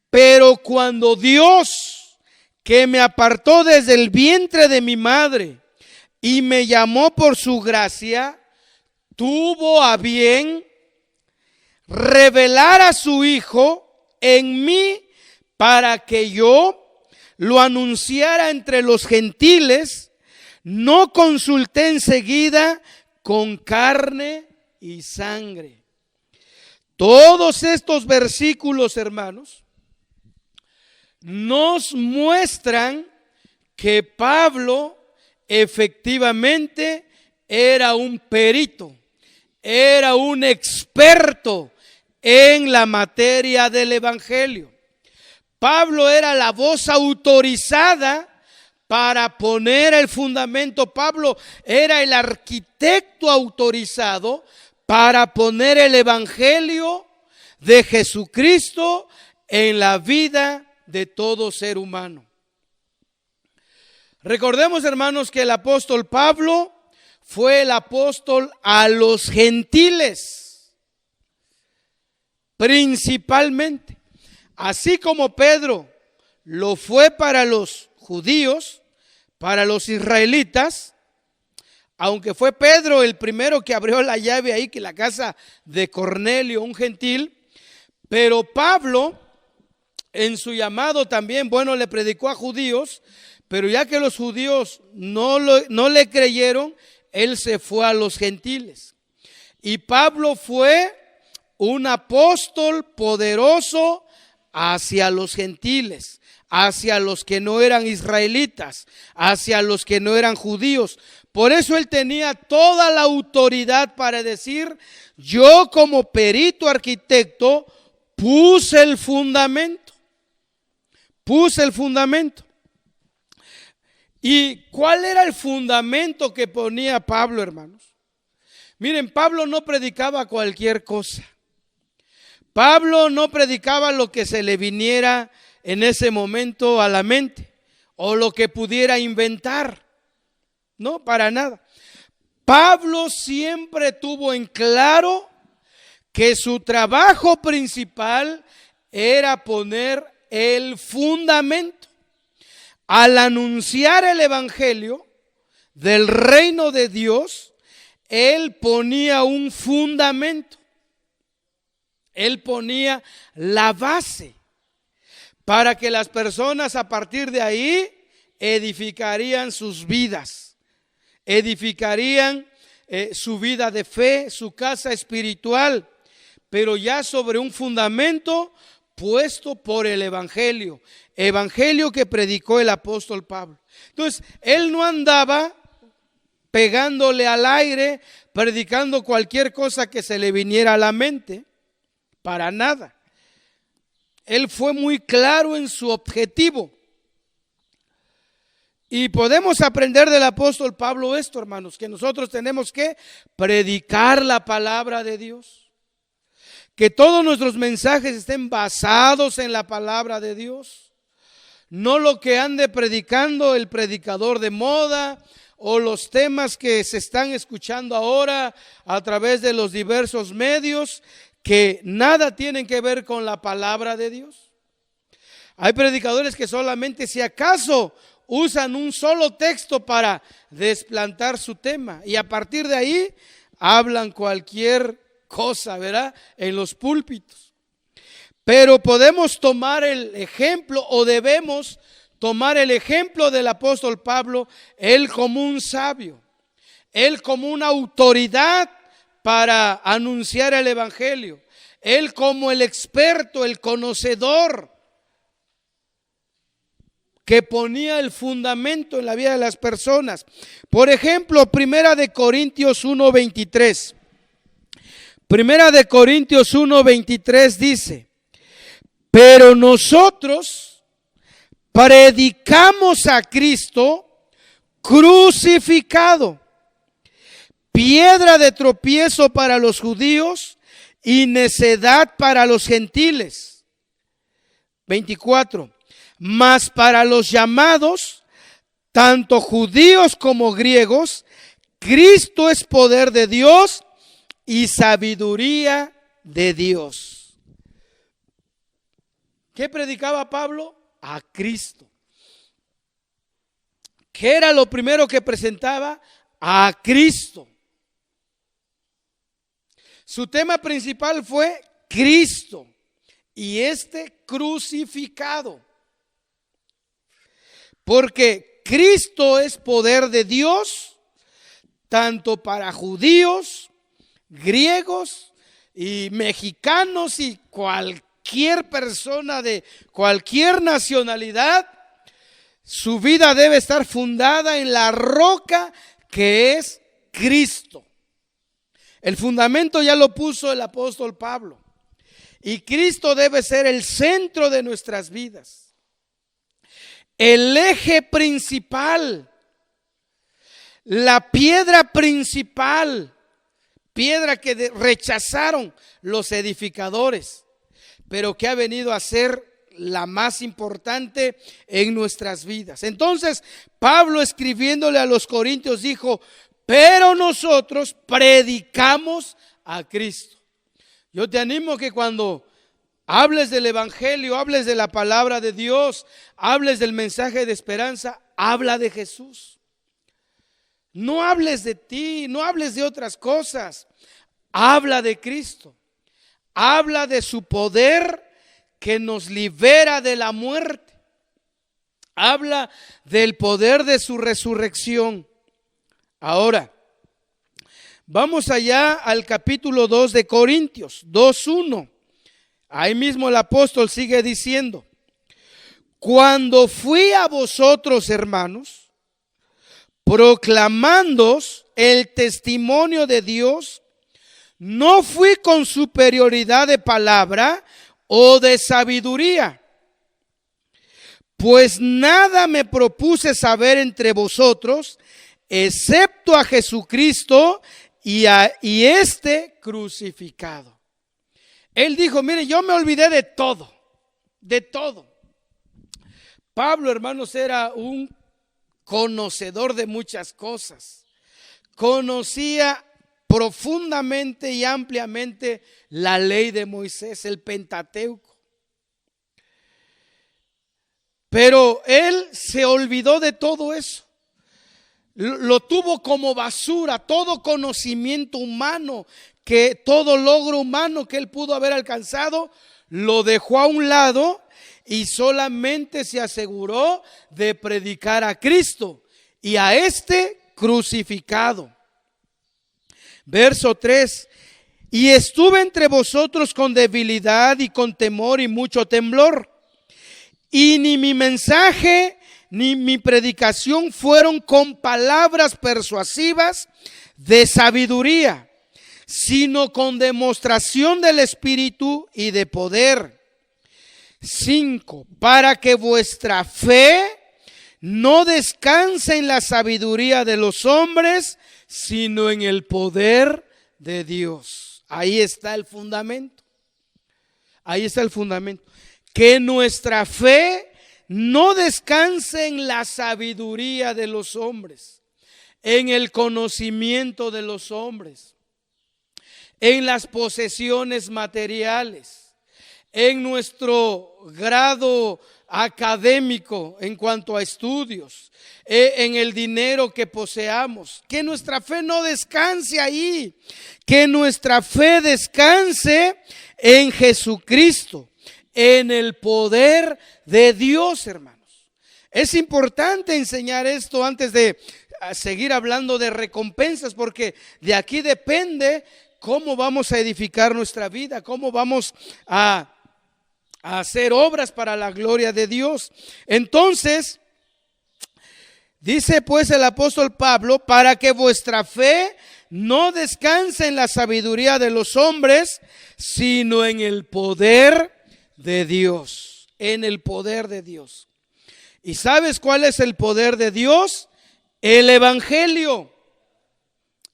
pero cuando Dios, que me apartó desde el vientre de mi madre y me llamó por su gracia, tuvo a bien revelar a su Hijo en mí para que yo lo anunciara entre los gentiles, no consulté enseguida con carne y sangre. Todos estos versículos, hermanos, nos muestran que Pablo efectivamente era un perito, era un experto en la materia del evangelio. Pablo era la voz autorizada para poner el fundamento. Pablo era el arquitecto autorizado para poner el evangelio de Jesucristo en la vida de todo ser humano. Recordemos, hermanos, que el apóstol Pablo fue el apóstol a los gentiles, principalmente. Así como Pedro lo fue para los judíos, para los israelitas, aunque fue Pedro el primero que abrió la llave ahí, que la casa de Cornelio, un gentil, pero Pablo en su llamado también, bueno, le predicó a judíos, pero ya que los judíos no le creyeron, él se fue a los gentiles. Y Pablo fue un apóstol poderoso hacia los gentiles, hacia los que no eran israelitas, hacia los que no eran judíos. Por eso él tenía toda la autoridad para decir: yo como perito arquitecto puse el fundamento. ¿Y cuál era el fundamento que ponía Pablo, hermanos? Miren, Pablo no predicaba cualquier cosa. Pablo no predicaba lo que se le viniera en ese momento a la mente o lo que pudiera inventar. No, para nada. Pablo siempre tuvo en claro que su trabajo principal era poner el fundamento. Al anunciar el evangelio del reino de Dios, él ponía un fundamento. Él ponía la base para que las personas a partir de ahí edificarían sus vidas, edificarían su vida de fe, su casa espiritual, pero ya sobre un fundamento puesto por el evangelio que predicó el apóstol Pablo. Entonces, él no andaba pegándole al aire, predicando cualquier cosa que se le viniera a la mente, para nada. Él fue muy claro en su objetivo. Y podemos aprender del apóstol Pablo esto, hermanos, que nosotros tenemos que predicar la palabra de Dios. Que todos nuestros mensajes estén basados en la palabra de Dios. No lo que ande predicando el predicador de moda o los temas que se están escuchando ahora a través de los diversos medios, que nada tienen que ver con la palabra de Dios. Hay predicadores que solamente, si acaso usan un solo texto para desplantar su tema y a partir de ahí hablan cualquier cosa, ¿verdad? En los púlpitos. Pero podemos tomar el ejemplo o debemos tomar el ejemplo del apóstol Pablo, él como un sabio, él como una autoridad para anunciar el evangelio, él como el experto, el conocedor que ponía el fundamento en la vida de las personas. Por ejemplo, Primera de Corintios 1:23. Primera de Corintios 1:23 dice: pero nosotros predicamos a Cristo crucificado, piedra de tropiezo para los judíos y necedad para los gentiles. 24. Mas para los llamados, tanto judíos como griegos, Cristo es poder de Dios y sabiduría de Dios. ¿Qué predicaba Pablo? A Cristo. ¿Qué era lo primero que presentaba? A Cristo. Su tema principal fue Cristo y crucificado. Porque Cristo es poder de Dios, tanto para judíos, griegos y mexicanos y cualquier persona de cualquier nacionalidad. Su vida debe estar fundada en la roca que es Cristo. El fundamento ya lo puso el apóstol Pablo. Y Cristo debe ser el centro de nuestras vidas. El eje principal, la piedra principal, piedra que rechazaron los edificadores, pero que ha venido a ser la más importante en nuestras vidas. Entonces, Pablo escribiéndole a los corintios dijo: pero nosotros predicamos a Cristo. Yo te animo que cuando hables del evangelio, hables de la palabra de Dios, hables del mensaje de esperanza, habla de Jesús. No hables de ti, no hables de otras cosas. Habla de Cristo. Habla de su poder que nos libera de la muerte. Habla del poder de su resurrección. Ahora, vamos allá al capítulo 2 de Corintios, 2:1. Ahí mismo el apóstol sigue diciendo: cuando fui a vosotros, hermanos, proclamándoos el testimonio de Dios, no fui con superioridad de palabra o de sabiduría, pues nada me propuse saber entre vosotros, excepto a Jesucristo y crucificado. Él dijo: mire, yo me olvidé de todo, de todo. Pablo, hermanos, era un conocedor de muchas cosas. Conocía profundamente y ampliamente la ley de Moisés, el Pentateuco. Pero él se olvidó de todo eso. Lo tuvo como basura, todo conocimiento humano, todo logro humano que él pudo haber alcanzado, lo dejó a un lado y solamente se aseguró de predicar a Cristo y a crucificado. Verso 3: y estuve entre vosotros con debilidad y con temor y mucho temblor, y ni mi mensaje ni mi predicación fueron con palabras persuasivas de sabiduría, sino con demostración del Espíritu y de poder. 5. Para que vuestra fe no descanse en la sabiduría de los hombres, sino en el poder de Dios. Ahí está el fundamento. Ahí está el fundamento. Que nuestra fe no descanse en la sabiduría de los hombres, en el conocimiento de los hombres, en las posesiones materiales, en nuestro grado académico, en cuanto a estudios, en el dinero que poseamos. Que nuestra fe no descanse ahí, que nuestra fe descanse en Jesucristo, en el poder de Dios, hermanos. Es importante enseñar esto antes de seguir hablando de recompensas, porque de aquí depende cómo vamos a edificar nuestra vida, cómo vamos a hacer obras para la gloria de Dios. Entonces, dice pues el apóstol Pablo, para que vuestra fe no descanse en la sabiduría de los hombres, sino en el poder de Dios, en el poder de Dios. ¿Y sabes cuál es el poder de Dios? El Evangelio.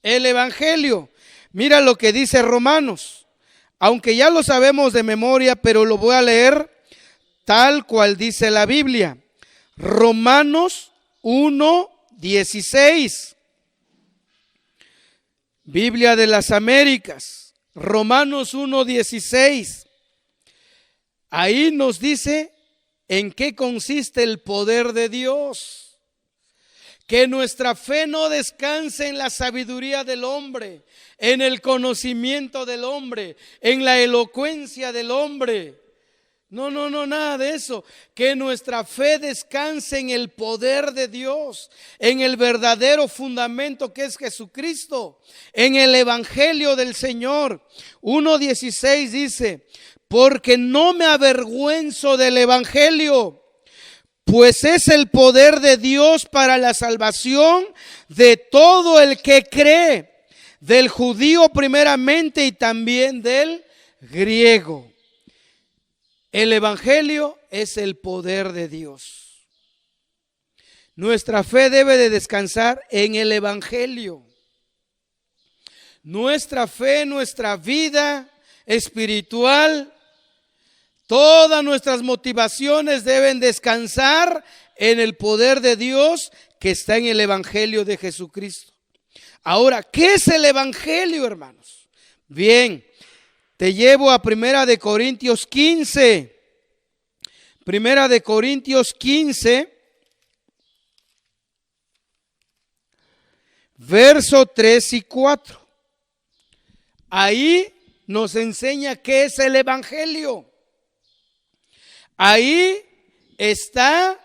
El Evangelio. Mira lo que dice Romanos, aunque ya lo sabemos de memoria, pero lo voy a leer tal cual dice la Biblia. Romanos 1:16. Biblia de las Américas. Romanos 1:16. Ahí nos dice en qué consiste el poder de Dios. Que nuestra fe no descanse en la sabiduría del hombre, en el conocimiento del hombre, en la elocuencia del hombre. No, nada de eso. Que nuestra fe descanse en el poder de Dios, en el verdadero fundamento que es Jesucristo, en el Evangelio del Señor. 1:16 dice, porque no me avergüenzo del Evangelio, pues es el poder de Dios para la salvación de todo el que cree, del judío primeramente y también del griego. El Evangelio es el poder de Dios. Nuestra fe debe de descansar en el Evangelio. Nuestra fe, nuestra vida espiritual, todas nuestras motivaciones deben descansar en el poder de Dios que está en el Evangelio de Jesucristo. Ahora, ¿qué es el Evangelio, hermanos? Bien, te llevo a Primera de Corintios 15. Primera de Corintios 15, verso 3 y 4. Ahí nos enseña qué es el Evangelio. Ahí está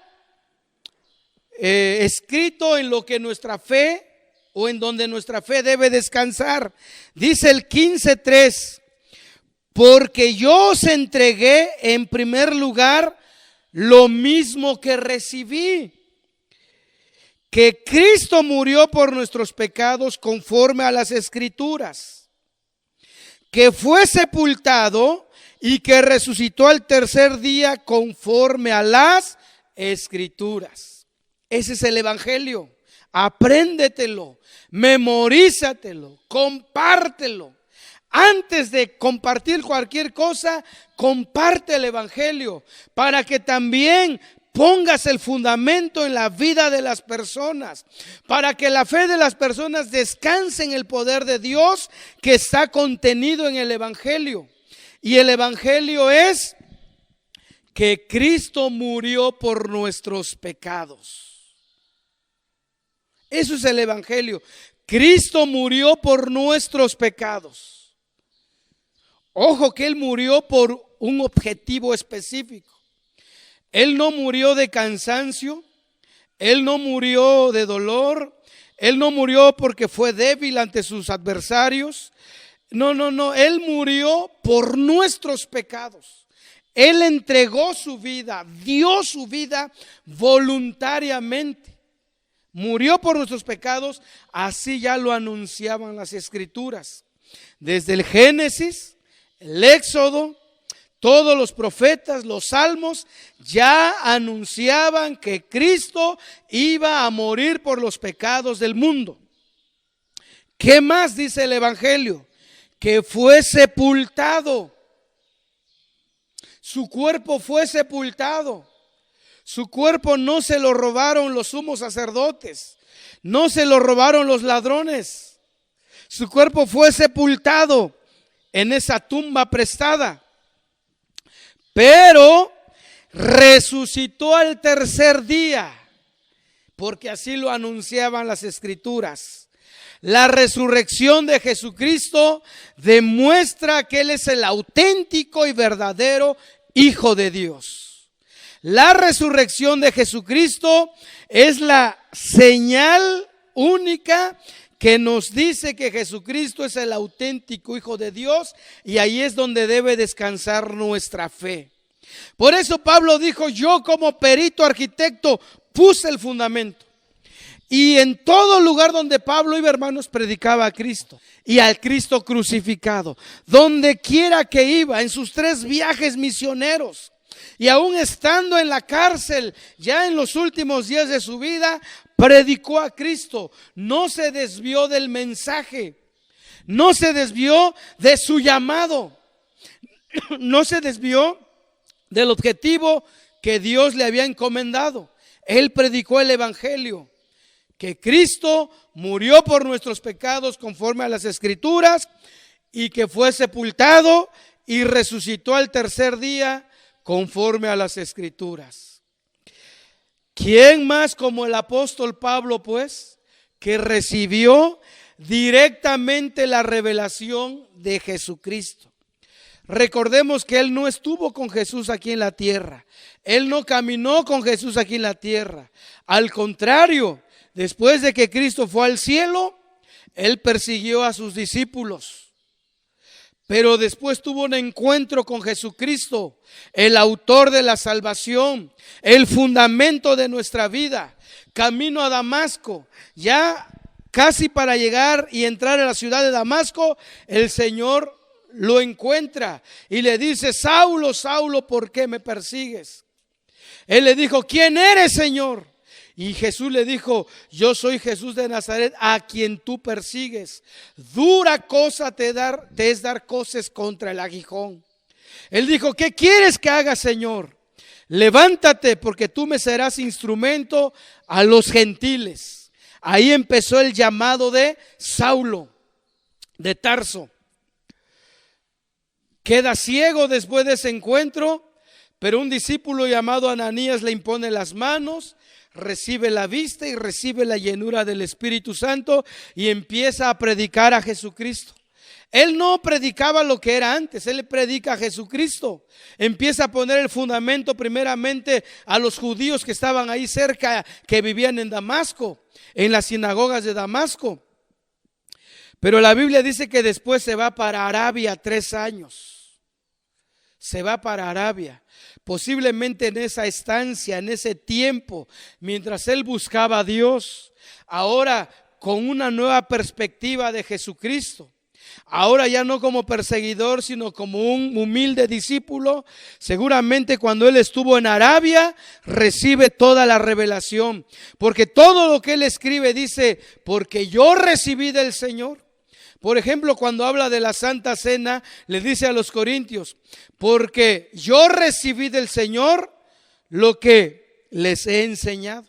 escrito en lo que nuestra fe o en donde nuestra fe debe descansar. Dice el 15:3, porque yo os entregué en primer lugar lo mismo que recibí, que Cristo murió por nuestros pecados conforme a las Escrituras, que fue sepultado y que resucitó al tercer día conforme a las Escrituras. Ese es el Evangelio. Apréndetelo, memorízatelo, compártelo. Antes de compartir cualquier cosa, comparte el Evangelio para que también pongas el fundamento en la vida de las personas, para que la fe de las personas descanse en el poder de Dios que está contenido en el Evangelio. Y el Evangelio es que Cristo murió por nuestros pecados. Eso es el Evangelio. Cristo murió por nuestros pecados. Ojo que Él murió por un objetivo específico. Él no murió de cansancio, Él no murió de dolor, Él no murió porque fue débil ante sus adversarios. No, Él murió por nuestros pecados. Él entregó su vida, dio su vida voluntariamente. Murió por nuestros pecados, así ya lo anunciaban las Escrituras. Desde el Génesis, el Éxodo, todos los profetas, los salmos, ya anunciaban que Cristo iba a morir por los pecados del mundo. ¿Qué más dice el Evangelio? Que fue sepultado. Su cuerpo fue sepultado. Su cuerpo no se lo robaron los sumos sacerdotes, no se lo robaron los ladrones. Su cuerpo fue sepultado en esa tumba prestada. Pero resucitó al tercer día, porque así lo anunciaban las Escrituras. La resurrección de Jesucristo demuestra que Él es el auténtico y verdadero Hijo de Dios. La resurrección de Jesucristo es la señal única que nos dice que Jesucristo es el auténtico Hijo de Dios, y ahí es donde debe descansar nuestra fe. Por eso Pablo dijo: yo como perito arquitecto puse el fundamento. Y en todo lugar donde Pablo iba, hermanos, predicaba a Cristo y al Cristo crucificado. Donde quiera que iba, en sus 3 viajes misioneros, y aún estando en la cárcel, ya en los últimos días de su vida, predicó a Cristo. No se desvió del mensaje, no se desvió de su llamado, no se desvió del objetivo que Dios le había encomendado. Él predicó el evangelio, que Cristo murió por nuestros pecados conforme a las Escrituras, y que fue sepultado y resucitó al tercer día conforme a las Escrituras. ¿Quién más como el apóstol Pablo, pues, que recibió directamente la revelación de Jesucristo? Recordemos que él no estuvo con Jesús aquí en la tierra. Él no caminó con Jesús aquí en la tierra. Al contrario, después de que Cristo fue al cielo, Él persiguió a sus discípulos. Pero después tuvo un encuentro con Jesucristo, el autor de la salvación, el fundamento de nuestra vida. Camino a Damasco, ya casi para llegar y entrar a la ciudad de Damasco, el Señor lo encuentra y le dice: Saulo, Saulo, ¿por qué me persigues? Él le dijo: ¿quién eres, Señor? Y Jesús le dijo: yo soy Jesús de Nazaret, a quien tú persigues. Dura cosa te es dar coces contra el aguijón. Él dijo: ¿qué quieres que haga, Señor? Levántate, porque tú me serás instrumento a los gentiles. Ahí empezó el llamado de Saulo de Tarso. Queda ciego después de ese encuentro, pero un discípulo llamado Ananías le impone las manos, recibe la vista y recibe la llenura del Espíritu Santo y empieza a predicar a Jesucristo. Él no predicaba lo que era antes, él predica a Jesucristo. Empieza a poner el fundamento primeramente a los judíos que estaban ahí cerca, que vivían en Damasco, en las sinagogas de Damasco. Pero la Biblia dice que después se va para Arabia 3 años. Se va para Arabia. Posiblemente en esa estancia, en ese tiempo, mientras él buscaba a Dios, ahora con una nueva perspectiva de Jesucristo. Ahora ya no como perseguidor, sino como un humilde discípulo. Seguramente cuando él estuvo en Arabia, recibe toda la revelación. Porque todo lo que él escribe dice: porque yo recibí del Señor. Por ejemplo, cuando habla de la Santa Cena, le dice a los corintios: porque yo recibí del Señor lo que les he enseñado.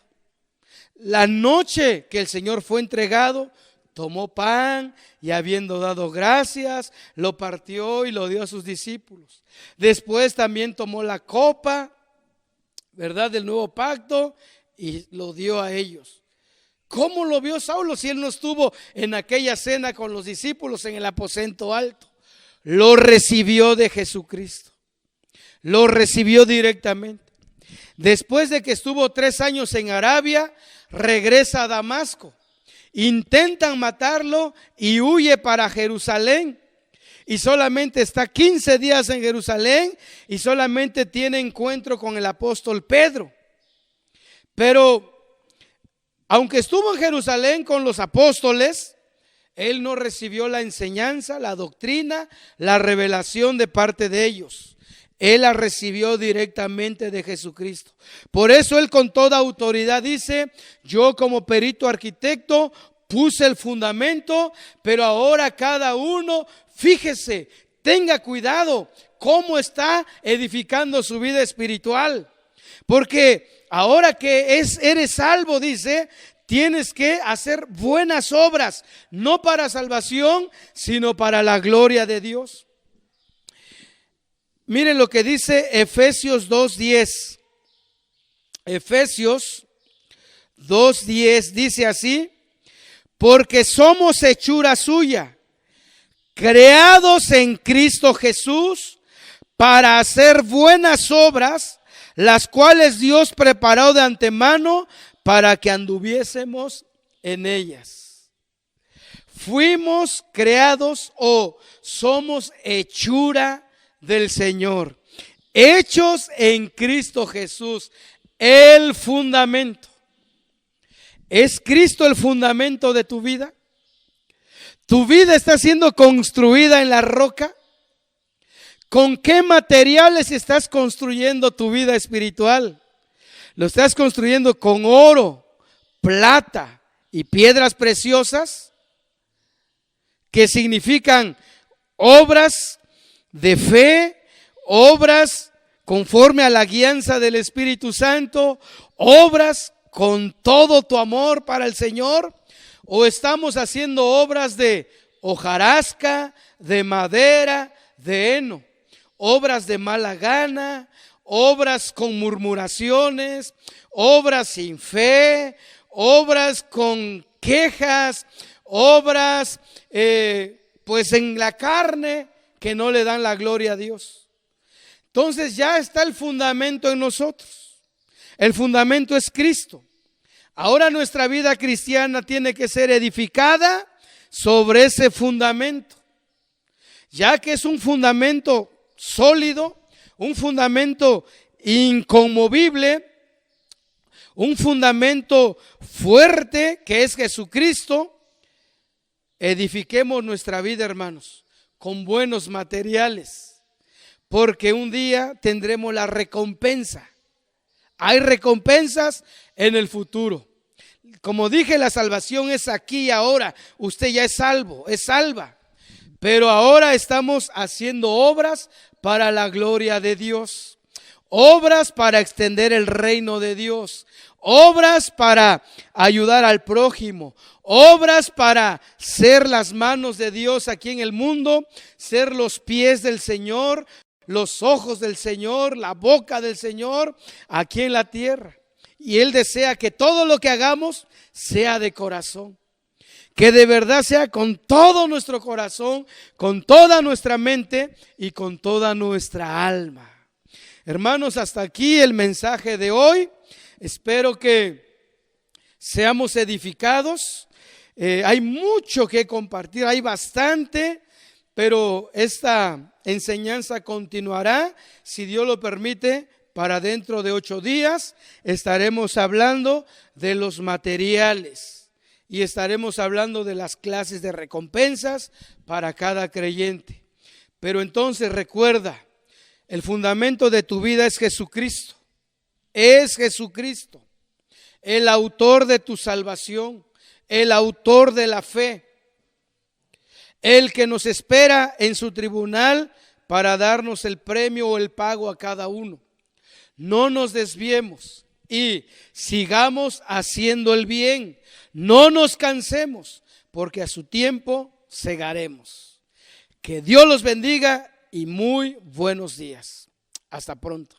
La noche que el Señor fue entregado, tomó pan y, habiendo dado gracias, lo partió y lo dio a sus discípulos. Después también tomó la copa, ¿verdad?, del nuevo pacto, y lo dio a ellos. ¿Cómo lo vio Saulo si él no estuvo en aquella cena con los discípulos en el aposento alto? Lo recibió de Jesucristo. Lo recibió directamente. Después de que estuvo 3 años en Arabia, regresa a Damasco. Intentan matarlo y huye para Jerusalén. Y solamente está 15 días en Jerusalén y solamente tiene encuentro con el apóstol Pedro. Pero aunque estuvo en Jerusalén con los apóstoles, él no recibió la enseñanza, la doctrina, la revelación de parte de ellos. Él la recibió directamente de Jesucristo. Por eso él con toda autoridad dice: yo como perito arquitecto puse el fundamento, pero ahora cada uno, fíjese, tenga cuidado cómo está edificando su vida espiritual. Porque ahora que eres salvo, dice, tienes que hacer buenas obras, no para salvación, sino para la gloria de Dios. Miren lo que dice Efesios 2:10. Efesios 2:10 dice así: porque somos hechura suya, creados en Cristo Jesús para hacer buenas obras, las cuales Dios preparó de antemano para que anduviésemos en ellas. Fuimos creados o somos hechura del Señor, hechos en Cristo Jesús, el fundamento. ¿Es Cristo el fundamento de tu vida? ¿Tu vida está siendo construida en la roca? ¿Con qué materiales estás construyendo tu vida espiritual? ¿Lo estás construyendo con oro, plata y piedras preciosas? Que significan obras de fe, obras conforme a la guianza del Espíritu Santo, obras con todo tu amor para el Señor. ¿O estamos haciendo obras de hojarasca, de madera, de heno? Obras de mala gana, obras con murmuraciones, obras sin fe, obras con quejas, obras pues en la carne que no le dan la gloria a Dios. Entonces ya está el fundamento en nosotros. El fundamento es Cristo. Ahora nuestra vida cristiana tiene que ser edificada sobre ese fundamento, ya que es un fundamento sólido, un fundamento inconmovible, un fundamento fuerte que es Jesucristo. Edifiquemos nuestra vida, hermanos, con buenos materiales, porque un día tendremos la recompensa. Hay recompensas en el futuro. Como dije, la salvación es aquí y ahora. Usted ya es salvo, es salva. Pero ahora estamos haciendo obras para la gloria de Dios. Obras para extender el reino de Dios. Obras para ayudar al prójimo. Obras para ser las manos de Dios aquí en el mundo. Ser los pies del Señor, los ojos del Señor, la boca del Señor aquí en la tierra. Y Él desea que todo lo que hagamos sea de corazón. Que de verdad sea con todo nuestro corazón, con toda nuestra mente y con toda nuestra alma. Hermanos, hasta aquí el mensaje de hoy. Espero que seamos edificados. Hay mucho que compartir, hay bastante, pero esta enseñanza continuará, si Dios lo permite. Para dentro de 8 días estaremos hablando de los materiales y estaremos hablando de las clases de recompensas para cada creyente. Pero entonces recuerda, el fundamento de tu vida es Jesucristo. Es Jesucristo, el autor de tu salvación, el autor de la fe, el que nos espera en su tribunal para darnos el premio o el pago a cada uno. No nos desviemos y sigamos haciendo el bien. No nos cansemos, porque a su tiempo segaremos. Que Dios los bendiga y muy buenos días. Hasta pronto.